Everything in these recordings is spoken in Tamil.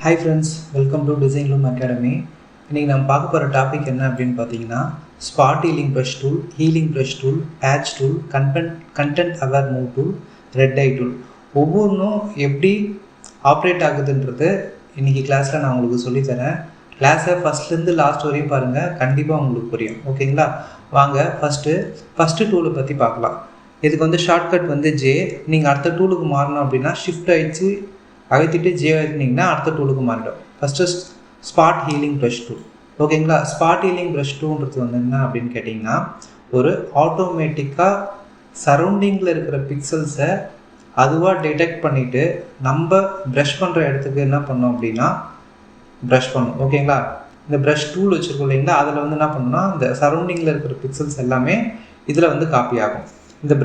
Hi friends, welcome to design loom academy. இன்றைக்கி நம்ம பார்க்க போகிற டாபிக் என்ன அப்படின்னு பார்த்தீங்கன்னா, spot healing brush tool, patch tool, content aware move tool, red eye tool. ஒவ்வொன்றும் எப்படி ஆப்ரேட் ஆகுதுன்றது இன்றைக்கி கிளாஸில் நான் உங்களுக்கு சொல்லித்தரேன். கிளாஸை ஃபஸ்ட்லேருந்து லாஸ்ட் வரையும் பாருங்கள், கண்டிப்பாக உங்களுக்கு புரியும். ஓகேங்களா? வாங்க ஃபஸ்ட்டு டூலை பற்றி பார்க்கலாம். இதுக்கு வந்து ஷார்ட்கட் வந்து ஜே. நீங்கள் அடுத்த டூலுக்கு மாறணும் அப்படின்னா ஷிஃப்ட் ஆகிடுச்சு அழுத்திட்டு ஜே அழுத்தினீங்கன்னா அடுத்த டூலுக்கு மாறிடும். First spot healing brush tool. ஓகேங்களா? ஸ்பாட் ஹீலிங் ப்ரஷ் டூன்றது வந்து என்ன அப்படின்னு கேட்டிங்கன்னா, ஒரு ஆட்டோமேட்டிக்காக சரௌண்டிங்கில் இருக்கிற பிக்சல்ஸை அதுவாக டிடெக்ட் பண்ணிவிட்டு நம்ம ப்ரஷ் பண்ணுற இடத்துக்கு என்ன பண்ணோம் அப்படின்னா ப்ரஷ் பண்ணும். ஓகேங்களா? இந்த ப்ரஷ் டூல் வச்சுருக்கோம் இல்லைங்களா, அதில் வந்து என்ன பண்ணணும்னா இந்த சரௌண்டிங்கில் இருக்கிற பிக்சல்ஸ் எல்லாமே இதில் வந்து காப்பி ஆகும். இந்த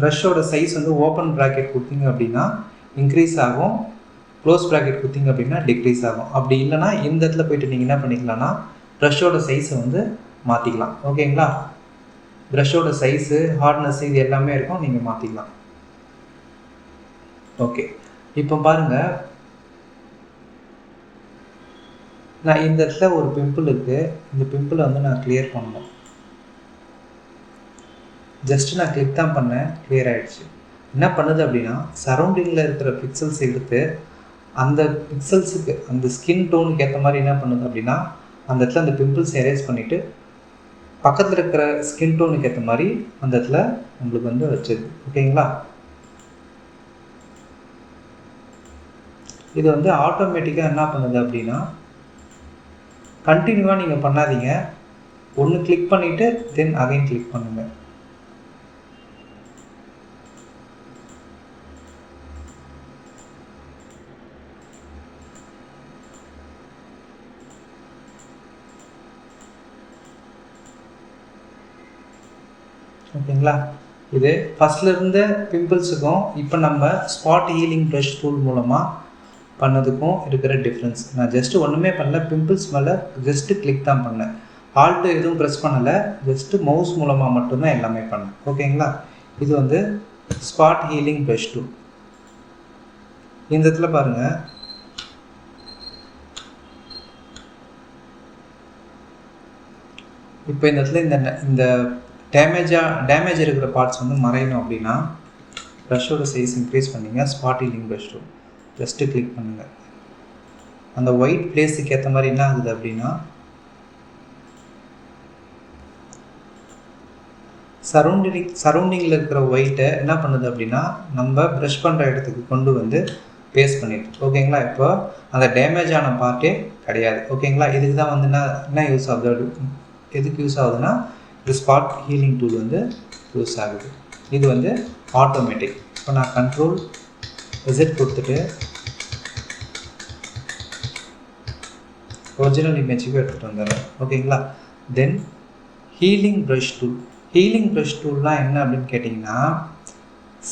ப்ரஷ்ஷோட சைஸ் வந்து ஓப்பன் ப்ராக்கெட் கொடுத்தீங்க அப்படின்னா இன்க்ரீஸ் ஆகும், க்ளோஸ் ப்ராக்கெட் கொடுத்தீங்க அப்படின்னா டிக்ரீஸ் ஆகும். அப்படி இல்லைனா இந்த இடத்துல போய்ட்டு நீங்கள் என்ன பண்ணிக்கலாம்னா ப்ரஷ்ஷோட சைஸை வந்து மாற்றிக்கலாம். ஓகேங்களா? ப்ரஷ்ஷோட சைஸு, ஹார்ட்னஸ் இது எல்லாமே இருக்கும், நீங்கள் மாற்றிக்கலாம். ஓகே, இப்போ பாருங்கள், நான் இந்த இடத்துல ஒரு பிம்பிள் இருக்குது. இந்த பிம்பிளை வந்து நான் கிளியர் பண்ணணும். ஜஸ்ட்டு நான் கிளிக் தான் பண்ணேன், கிளியர் ஆகிடுச்சு. என்ன பண்ணுது அப்படின்னா சரௌண்டிங்கில் இருக்கிற பிக்சல்ஸ் எடுத்து அந்த பிக்சல்ஸுக்கு அந்த ஸ்கின் டோனுக்கு ஏற்ற மாதிரி என்ன பண்ணுது அப்படின்னா அந்த இடத்துல அந்த பிம்பிள்ஸ் எரேஸ் பண்ணிவிட்டு பக்கத்தில் இருக்கிற ஸ்கின் டோனுக்கு ஏற்ற மாதிரி அந்த இடத்துல உங்களுக்கு வந்து வச்சுது. ஓகேங்களா? இது வந்து ஆட்டோமேட்டிக்காக என்ன பண்ணுது அப்படின்னா கண்டினியூவாக நீங்கள் பண்ணாதீங்க. ஒன்று கிளிக் பண்ணிவிட்டு தென் அகைன் கிளிக் பண்ணுங்கள். ஓகேங்களா? இது ஃபஸ்ட்டில் இருந்த பிம்பிள்ஸுக்கும் இப்போ நம்ம ஸ்பாட் ஹீலிங் ப்ரஷ் டூல் மூலமாக பண்ணதுக்கும் இருக்கிற டிஃப்ரென்ஸ். நான் ஜஸ்ட்டு ஒன்றுமே பண்ணல, பிம்பிள்ஸ் மேலே ஜஸ்ட்டு கிளிக் தான் பண்ணேன். ஆல்ட்டு எதுவும் ப்ரெஸ் பண்ணலை, ஜஸ்ட்டு மவுஸ் மூலமாக மட்டும்தான் எல்லாமே பண்ணேன். ஓகேங்களா? இது வந்து ஸ்பாட் ஹீலிங் ப்ரஷ் டூல். இந்த இடத்துல பாருங்கள், இப்போ இந்த இடத்துல இந்த டேமேஜ் இருக்கிற பார்ட்ஸ் வந்து மறையணும் அப்படின்னா ப்ரஷ்ஷோட சைஸ் இன்க்ரீஸ் பண்ணிங்க. Spot healing brush tool just click பண்ணுங்கள். அந்த ஒயிட் பிளேஸுக்கு ஏற்ற மாதிரி என்ன ஆகுது அப்படின்னா சரௌண்டிங்கில் இருக்கிற ஒயிட்டை என்ன பண்ணுது அப்படின்னா நம்ம ப்ரஷ் பண்ணுற இடத்துக்கு கொண்டு வந்து பேஸ்ட் பண்ணிட்டு. ஓகேங்களா? இப்போ அந்த டேமேஜ் ஆன பார்ட்டே கிடையாது. ஓகேங்களா? இதுக்கு தான் வந்து என்ன யூஸ் ஆகுது, எதுக்கு யூஸ் ஆகுதுன்னா இந்த ஸ்பாட் ஹீலிங் டூல் வந்து யூஸ் ஆகுது. இது வந்து ஆட்டோமேட்டிக். இப்போ நான் கண்ட்ரோல் Z கொடுத்துட்டு ஒரிஜினல் இமேஜுக்கு எடுத்துகிட்டு வந்துடுறேன். ஓகேங்களா? தென் ஹீலிங் ப்ரஷ் டூல்லாம் என்ன அப்படின்னு கேட்டிங்கன்னா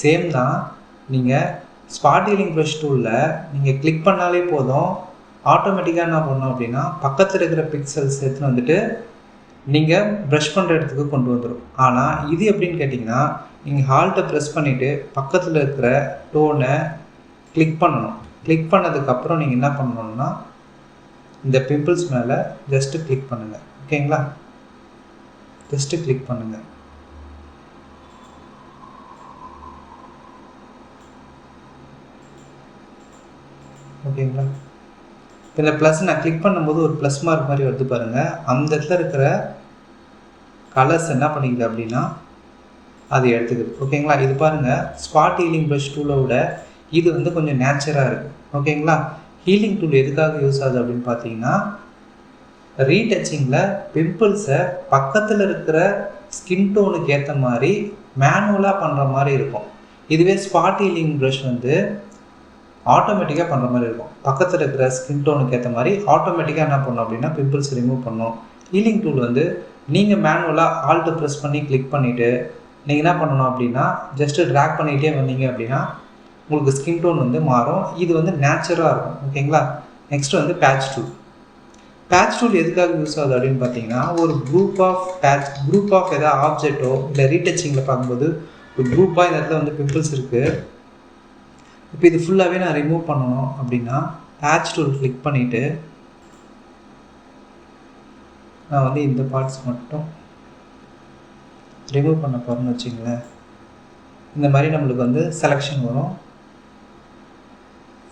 சேம் தான். நீங்கள் ஸ்பாட் ஹீலிங் ப்ரஷ் டூலில் நீங்கள் கிளிக் பண்ணாலே போதும், ஆட்டோமேட்டிக்காக என்ன பண்ணணும் அப்படின்னா பக்கத்தில் இருக்கிற பிக்சல்ஸ் எடுத்துன்னு வந்துட்டு நீங்கள் ப்ரஷ் பண்ணுற இடத்துக்கு கொண்டு வந்துடும். ஆனால் இது எப்படின்னு கேட்டிங்கன்னா நீங்கள் ஹால்ட்டை ப்ரெஸ் பண்ணிவிட்டு பக்கத்தில் இருக்கிற டோனை கிளிக் பண்ணணும். கிளிக் பண்ணதுக்கப்புறம் நீங்கள் என்ன பண்ணணும்னா இந்த பிம்பிள்ஸ் மேலே ஜஸ்ட்டு கிளிக் பண்ணுங்கள். ஓகேங்களா? ஜஸ்ட்டு கிளிக் பண்ணுங்கள். ஓகேங்களா? இப்போ இந்த ப்ளஸ் நான் கிளிக் பண்ணும்போது ஒரு ப்ளஸ் மார்க் மாதிரி வருது பாருங்கள். அந்த இடத்துல இருக்கிற கலர்ஸ் என்ன பண்ணிக்குது அப்படின்னா அது எடுத்துக்குது. ஓகேங்களா? இது பாருங்கள், ஸ்பாட் ஹீலிங் ப்ரஷ் டூலோட இது வந்து கொஞ்சம் நேச்சராக இருக்குது. ஓகேங்களா? ஹீலிங் டூல் எதுக்காக யூஸ் ஆகுது அப்படின்னு பார்த்தீங்கன்னா ரீடச்சிங்கில் பிம்பிள்ஸை பக்கத்தில் இருக்கிற ஸ்கின் டோனுக்கு ஏற்ற மாதிரி மேனுவலாக பண்ணுற மாதிரி இருக்கும். இதுவே ஸ்பாட் ஹீலிங் ப்ரஷ் வந்து ஆட்டோமேட்டிக்காக பண்ணுற மாதிரி இருக்கும். பக்கத்தில் இருக்கிற ஸ்கின் டோனுக்கு ஏற்ற மாதிரி ஆட்டோமேட்டிக்காக என்ன பண்ணணும் அப்படின்னா பிம்பிள்ஸ் ரிமூவ் பண்ணணும். ஹீலிங் டூல் வந்து நீங்கள் மேனுவலாக ஆல்ட்டு ப்ரெஸ் பண்ணி கிளிக் பண்ணிவிட்டு நீங்கள் என்ன பண்ணணும் அப்படின்னா ஜஸ்ட்டு ட்ராக் பண்ணிகிட்டே வந்தீங்க அப்படின்னா உங்களுக்கு ஸ்கின் டோன் வந்து மாறும். இது வந்து நேச்சுரலாக இருக்கும். ஓகேங்களா? நெக்ஸ்ட்டு வந்து பேட்ச் டூல் எதுக்காக யூஸ் ஆகுது அப்படின்னு பார்த்தீங்கன்னா ஒரு குரூப் ஆஃப் எதாவது ஆப்ஜெக்டோ இல்லை ரீடச்சிங்கில் பார்க்கும்போது ஒரு குரூப்பாக இந்த இடத்துல வந்து பிம்பிள்ஸ் இருக்குது. இப்போ இது ஃபுல்லாகவே நான் ரிமூவ் பண்ணணும் அப்படின்னா பேட்ச் டூல் கிளிக் பண்ணிவிட்டு நான் வந்து இந்த பார்ட்ஸ் மட்டும் ரிமூவ் பண்ண போகிறேன்னு வச்சுங்களேன். இந்த மாதிரி நம்மளுக்கு வந்து செலெக்ஷன் வரும்.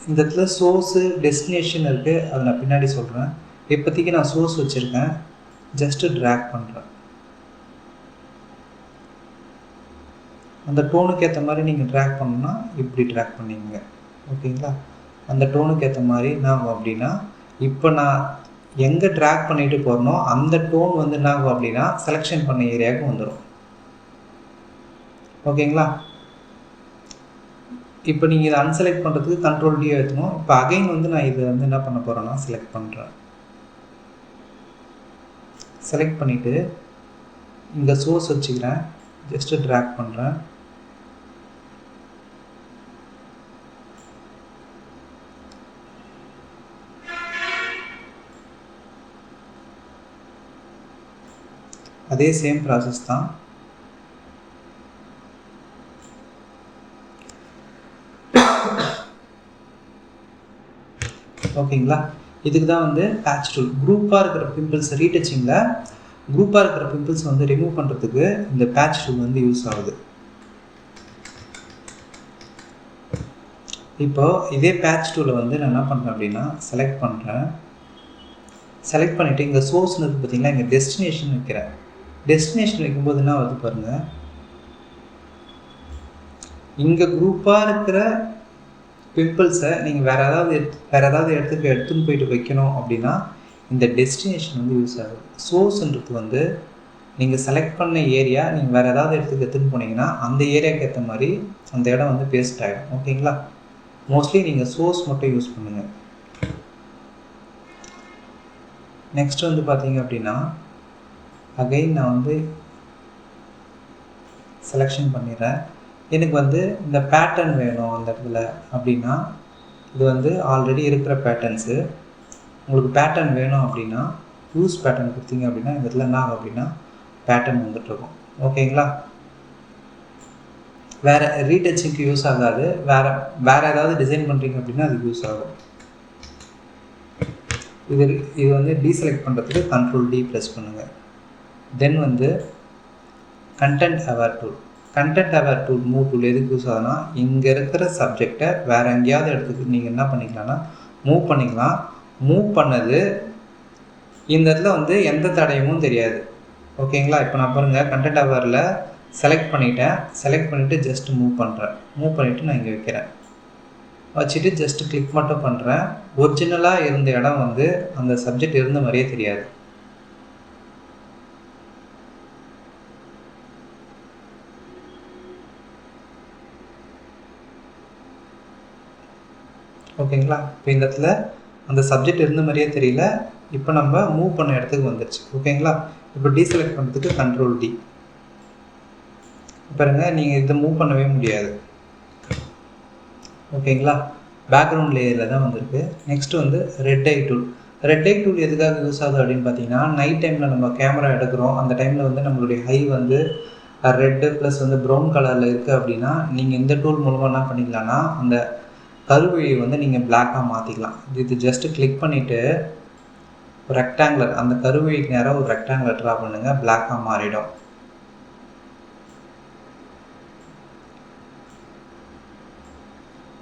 இந்த இடத்துல சோர்ஸு டெஸ்டினேஷன் இருக்குது, அதை நான் பின்னாடி சொல்கிறேன். இப்போதைக்கு நான் சோர்ஸ் வச்சுருக்கேன், ஜஸ்ட்டு ட்ராக் பண்ணுறேன். அந்த டோனுக்கு ஏற்ற மாதிரி நீங்கள் ட்ராக் பண்ணணுன்னா இப்படி ட்ராக் பண்ணிங்க, ஓகேங்களா? அந்த டோனுக்கு ஏற்ற மாதிரி என்ன ஆகும் அப்படின்னா, இப்போ நான் எங்கே ட்ராக் பண்ணிட்டு போகிறனோ அந்த டோன் வந்து என்ன ஆகும் அப்படின்னா செலெக்ஷன் பண்ண ஏரியாவுக்கு வந்துடும், ஓகேங்களா? இப்போ நீங்கள் இதை அன்செலக்ட் பண்ணுறதுக்கு கண்ட்ரோல் டி ஏற்றணும். இப்போ அகைன் வந்து நான் இதை வந்து என்ன பண்ண போகிறேன்னா செலக்ட் பண்ணுறேன். செலக்ட் பண்ணிவிட்டு இங்கே சோர்ஸ் வச்சுக்கிறேன், ஜஸ்ட்டு ட்ராக் பண்ணுறேன். அதே சேம் ப்ராசஸ் தான். ஓகேங்களா? இதுக்கு தான் வந்து பேட்ச் டூல். குரூப்பாக இருக்கிற பிம்பிள்ஸ் ரீடச்சிங்கில் குரூப்பாக இருக்கிற பிம்பிள்ஸ் வந்து ரிமூவ் பண்ணுறதுக்கு இந்த பேட்ச் டூல் வந்து யூஸ் ஆகுது. இப்போது இதே பேட்ச் டூலை வந்து நான் என்ன பண்ணுறேன் அப்படின்னா செலக்ட் பண்ணுறேன். செலக்ட் பண்ணிவிட்டு இங்கே சோர்ஸ்னு இருக்குது பார்த்தீங்களா, இங்கே டெஸ்டினேஷன் வைக்கிறேன். டெஸ்டினேஷன் வைக்கும்போது என்ன வருது பாருங்கள், இங்கே குரூப்பாக இருக்கிற பிம்பிள்ஸை நீங்கள் வேறு ஏதாவது இடத்துக்கு எடுத்துன்னு போயிட்டு வைக்கணும் அப்படின்னா இந்த டெஸ்டினேஷன் வந்து யூஸ் ஆகுது. சோர்ஸ்ன்றது வந்து நீங்கள் செலக்ட் பண்ண ஏரியா நீங்கள் வேறு ஏதாவது இடத்துக்கு எடுத்துன்னு போனீங்கன்னா அந்த ஏரியாவுக்கு ஏற்ற மாதிரி அந்த இடம் வந்து பேஸ்ட் ஆகிடும், ஓகேங்களா? மோஸ்ட்லி நீங்கள் சோர்ஸ் மட்டும் யூஸ் பண்ணுங்கள். நெக்ஸ்ட் வந்து பார்த்தீங்க அப்படின்னா அகைன் நான் வந்து செலெக்ஷன் பண்ணிடுறேன். எனக்கு வந்து இந்த பேட்டர்ன் வேணும் அந்த இடத்துல அப்படின்னா இது வந்து ஆல்ரெடி இருக்கிற பேட்டர்ன்ஸு. உங்களுக்கு பேட்டர்ன் வேணும் அப்படின்னா யூஸ் பேட்டர்ன் கொடுத்தீங்க அப்படின்னா இந்த இடத்துல என்ன ஆகும் அப்படின்னா பேட்டர்ன் வந்துட்டுருக்கும், ஓகேங்களா? வேறு ரீடச்சிங்க்கு யூஸ் ஆகாது. வேறு ஏதாவது டிசைன் பண்ணுறீங்க அப்படின்னா அது யூஸ் ஆகும். இது வந்து டீசெலக்ட் பண்ணுறதுக்கு கண்ட்ரோல் டி ப்ரெஸ் பண்ணுங்கள். தென் வந்து content aware tool. Content aware tool move tool எதுக்கு யூஸ் ஆகுதுன்னா இங்கே இருக்கிற சப்ஜெக்டை வேறு எங்கேயாவது இடத்துக்கு நீங்கள் என்ன பண்ணிக்கலாம்னா மூவ் பண்ணிக்கலாம். மூவ் பண்ணது இந்த இடத்துல வந்து எந்த தடயமும் தெரியாது, ஓகேங்களா? இப்போ நான் பாருங்கள் கண்டென்ட் அவேரில் செலக்ட் பண்ணிட்டேன். செலக்ட் பண்ணிவிட்டு ஜஸ்ட்டு மூவ் பண்ணுறேன். மூவ் பண்ணிவிட்டு நான் இங்கே வைக்கிறேன். வச்சுட்டு ஜஸ்ட்டு கிளிக் மட்டும் பண்ணுறேன். ஒரிஜினலாக இருந்த இடம் வந்து அந்த சப்ஜெக்ட் இருந்த மாதிரியே தெரியாது. ஓகேங்களா? இப்போ இந்த இடத்துல அந்த சப்ஜெக்ட் இருந்த மாதிரியே தெரியல. இப்போ நம்ம மூவ் பண்ண இடத்துக்கு வந்துடுச்சு, ஓகேங்களா? இப்போ டீசெலக்ட் பண்ணுறதுக்கு கண்ட்ரோல் டி. பாருங்க, நீங்கள் இதை மூவ் பண்ணவே முடியாது, ஓகேங்களா? பேக்ரவுண்ட் லேயரில் தான் வந்திருக்கு. நெக்ஸ்ட் வந்து red eye tool. Red eye tool எதுக்காக யூஸ் ஆகுது அப்படின்னு பார்த்தீங்கன்னா நைட் டைமில் நம்ம கேமரா எடுக்கிறோம். அந்த டைமில் வந்து நம்மளுடைய ஹை வந்து ரெட்டு ப்ளஸ் வந்து ப்ரௌன் கலரில் இருக்குது அப்படின்னா நீங்கள் இந்த டூல் மூலமாக என்ன பண்ணிக்கலாம்னா அந்த கருவழியை வந்து நீங்கள் பிளாக்காக மாற்றிக்கலாம். இது ஜஸ்ட்டு கிளிக் பண்ணிவிட்டு ஒரு ரெக்டாங்குலர் அந்த கருவழிக்கு நேராக ஒரு ரெக்டாங்குலர் ட்ரா பண்ணுங்கள், பிளாக்காக மாறிடும்.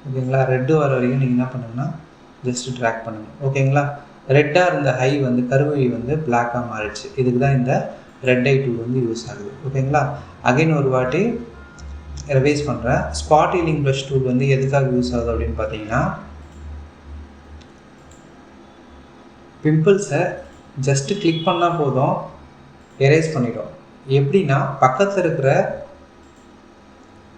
ஓகேங்களா? ரெட்டு வர வரைக்கும் நீங்கள் என்ன பண்ணுங்கன்னா ஜஸ்ட்டு ட்ராக் பண்ணுங்கள், ஓகேங்களா? ரெட்டாக இருந்த ஹை வந்து கருவழி வந்து பிளாக்காக மாறிடுச்சு. இதுக்கு தான் இந்த ரெட் ஐ டூல் வந்து யூஸ் ஆகுது, ஓகேங்களா? அகைன் ஒரு வாட்டி ரிவைஸ் பண்ணுறேன். ஸ்பாட் ஹீலிங் ப்ரஷ் டூல் வந்து எதுக்காக யூஸ் ஆகுது அப்படின்னு பார்த்தீங்கன்னா பிம்பிள்ஸை ஜஸ்ட்டு கிளிக் பண்ணால் போதும் எரேஸ் பண்ணிடும். எப்படின்னா பக்கத்தில் இருக்கிற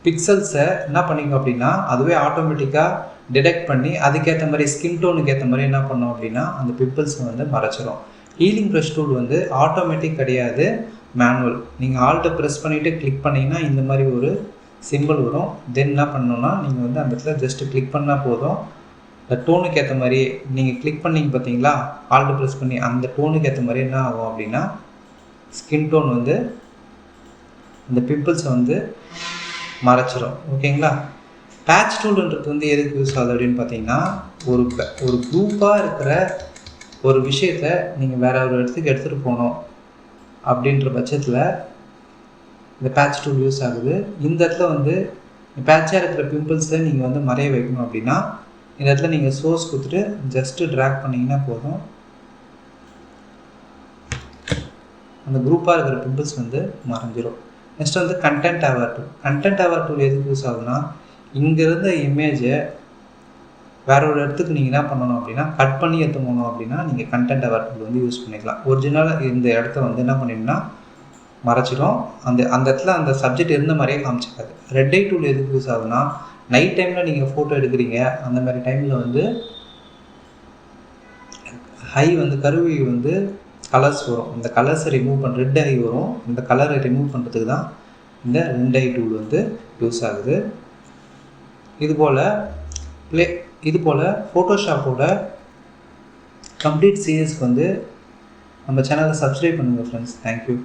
பிக்சல்ஸை என்ன பண்ணிக்கும் அப்படின்னா அதுவே ஆட்டோமேட்டிக்காக டிடெக்ட் பண்ணி அதுக்கேற்ற மாதிரி ஸ்கின் டோனுக்கு ஏற்ற மாதிரி என்ன பண்ணோம் அப்படின்னா அந்த பிம்பிள்ஸை வந்து மறைச்சிடும். ஹீலிங் ப்ரஷ் டூல் வந்து ஆட்டோமேட்டிக் கிடையாது, மேனுவல். நீங்கள் ஆல்ட்டை ப்ரெஸ் பண்ணிவிட்டு கிளிக் பண்ணிங்கன்னா இந்த மாதிரி ஒரு சிம்பிள் வரும். தென் என்ன பண்ணணுன்னா நீங்கள் வந்து அந்த இடத்துல ஜஸ்ட்டு கிளிக் பண்ணால் போதும். இந்த டோனுக்கு ஏற்ற மாதிரி நீங்கள் கிளிக் பண்ணிங்க பார்த்தீங்களா, ஆல்ட்டு ப்ரெஸ் பண்ணி அந்த டோனுக்கு ஏற்ற மாதிரி என்ன ஆகும் அப்படின்னா ஸ்கின் டோன் வந்து இந்த பிம்பிள்ஸை வந்து மறைச்சிடும், ஓகேங்களா? பேட்ச் டூல்ன்றது வந்து எதுக்கு யூஸ் ஆகுது அப்படின்னு பார்த்தீங்கன்னா ஒரு குரூப்பாக இருக்கிற ஒரு விஷயத்தை நீங்கள் வேற ஒரு இடத்துக்கு எடுத்துகிட்டு போகணும் அப்படின்ற பட்சத்தில் இந்த பேட்ச் டூல் யூஸ் ஆகுது. இந்த இடத்துல வந்து பேட்சாக இருக்கிற பிம்பிள்ஸை நீங்கள் வந்து மறைய வைக்கணும் அப்படின்னா இந்த இடத்துல நீங்கள் சோர்ஸ் கொடுத்துட்டு ஜஸ்ட்டு ட்ராக் பண்ணிங்கன்னா போதும், அந்த குரூப்பாக இருக்கிற பிம்பிள்ஸ் வந்து மறைஞ்சிரும். நெக்ஸ்ட் வந்து கண்டென்ட் அவர் டூல். கண்டென்ட் அவர் டூல் எதுக்கு யூஸ் ஆகுதுன்னா, இங்கே இருந்த இமேஜை வேற ஒரு இடத்துக்கு நீங்கள் என்ன பண்ணணும் அப்படின்னா கட் பண்ணி எடுத்துக்கணும் அப்படின்னா நீங்கள் கண்டென்ட் அவர் டூல் வந்து யூஸ் பண்ணிக்கலாம். ஒரிஜினலாக இந்த இடத்த வந்து என்ன பண்ணிங்கன்னா மறைச்சிடும், அந்த இடத்துல அந்த சப்ஜெக்ட் இருந்த மாதிரியே காமிச்சிக்காது. ரெட் ஐ டூல் எதுக்கு யூஸ் ஆகுதுன்னா, நைட் டைமில் நீங்கள் ஃபோட்டோ எடுக்கிறீங்க, அந்த மாதிரி டைமில் வந்து ஹை வந்து கருவி வந்து கலர்ஸ் வரும், இந்த கலர்ஸை ரிமூவ் பண்ண ரெட் ஐ வரும், இந்த கலரை ரிமூவ் பண்ணுறதுக்கு தான் இந்த ரெட் ஐ டூல் வந்து யூஸ் ஆகுது. இதுபோல் ஃபோட்டோஷாப்போட கம்ப்ளீட் சீரீஸ்க்கு வந்து நம்ம சேனலை சப்ஸ்கிரைப் பண்ணுங்கள் ஃப்ரெண்ட்ஸ். தேங்க்யூ.